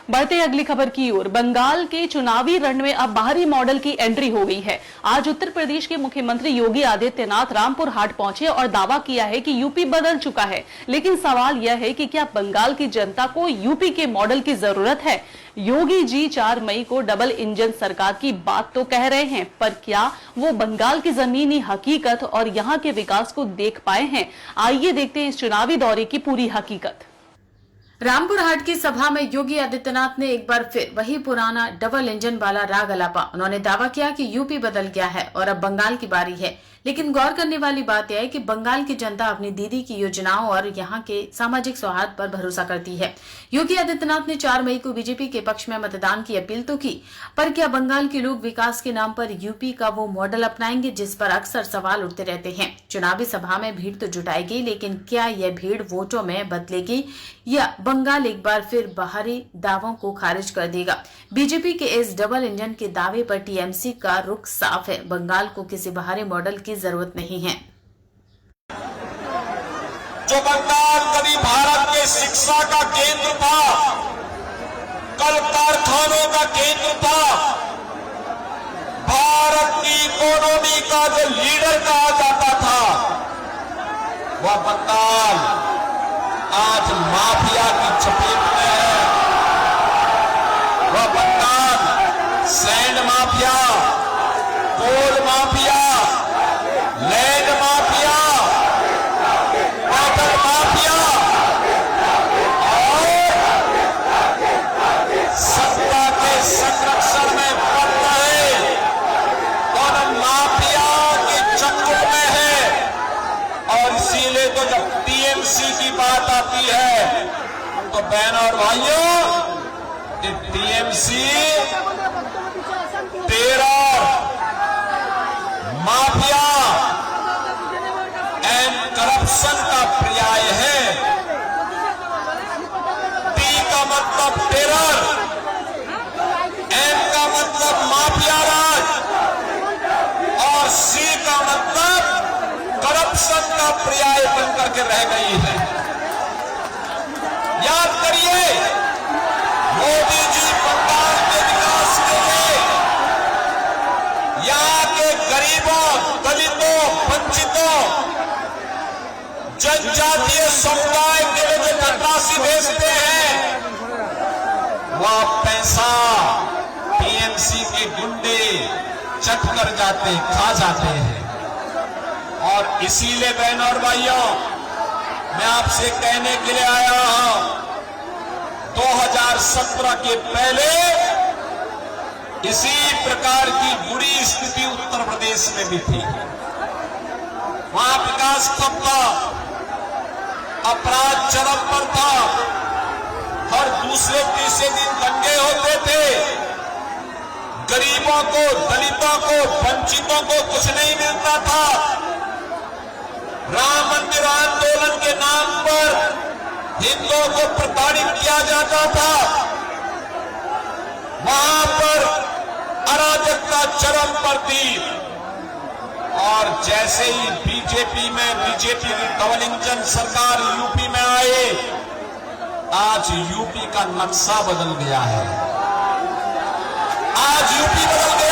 बढ़ते अगली खबर की ओर। बंगाल के चुनावी रण में अब बाहरी मॉडल की एंट्री हो गई है। आज उत्तर प्रदेश के मुख्यमंत्री योगी आदित्यनाथ रामपुर हाट पहुंचे और दावा किया है कि यूपी बदल चुका है। लेकिन सवाल यह है कि क्या बंगाल की जनता को यूपी के मॉडल की जरूरत है? योगी जी 4 मई को डबल इंजन सरकार की बात तो कह रहे हैं, पर क्या वो बंगाल की जमीनी हकीकत और यहाँ के विकास को देख पाए हैं? आइए देखते हैं इस चुनावी दौरे की पूरी हकीकत। रामपुर हाट की सभा में योगी आदित्यनाथ ने एक बार फिर वही पुराना डबल इंजन वाला राग अलापा। उन्होंने दावा किया कि यूपी बदल गया है और अब बंगाल की बारी है। लेकिन गौर करने वाली बात यह है कि बंगाल की जनता अपनी दीदी की योजनाओं और यहाँ के सामाजिक सौहार्द पर भरोसा करती है। योगी आदित्यनाथ ने 4 मई को बीजेपी के पक्ष में मतदान की अपील तो की, पर क्या बंगाल के लोग विकास के नाम पर यूपी का वो मॉडल अपनाएंगे जिस पर अक्सर सवाल उठते रहते हैं? चुनावी सभा में भीड़ तो जुटाएगी, लेकिन क्या यह भीड़ वोटों में बदलेगी या बंगाल एक बार फिर बाहरी दावों को खारिज कर देगा? बीजेपी के इस डबल इंजन के दावे पर टीएमसी का रुख साफ है। बंगाल को किसी बाहरी मॉडल की जरूरत नहीं है। जो बंगाल कभी भारत के शिक्षा का केंद्र था, कल कारखानों का केंद्र था, भारत की इकोनॉमी का जो लीडर कहा जाता था, वह बंगाल आज माफिया की चपेट में है। वह Bengal sand mafia, coal mafia, land mafia, water mafia और सत्ता के संरक्षण में पड़ रहे और माफिया के चक्कर में है। और इसीलिए तो जब टीएमसी की बात आती है तो बहनों और भाइयों, TMC terror, mafia and corruption का पर्याय है। टी का मतलब टेरर, एम का मतलब माफिया राज और सी का मतलब करप्शन का पर्याय बनकर के रह गई है। याद करिए, मोदी जी बंगाल के विकास के लिए यहाँ के गरीबों, दलितों, वंचितों, जनजातीय समुदाय के लिए जो धनराशि भेजते हैं, वह पैसा टीएमसी के गुंडे चट कर जाते, खा जाते हैं। और इसीलिए बहनों और भाइयों, मैं आपसे कहने के लिए आया हूं, 2017 के पहले इसी प्रकार की बुरी स्थिति उत्तर प्रदेश में भी थी। वहां विकास कम था, अपराध चरम पर था, हर दूसरे तीसरे दिन दंगे होते थे, गरीबों को, दलितों को, वंचितों को कुछ नहीं मिलता था। राम मंदिर आंदोलन के नाम पर हिंदुओं को प्रताड़ित किया जाता था। वहां पर अराजकता चरम पर थी। और जैसे ही बीजेपी की डबल इंजन सरकार यूपी में आए, आज यूपी का नक्शा बदल गया है। आज यूपी बदल गया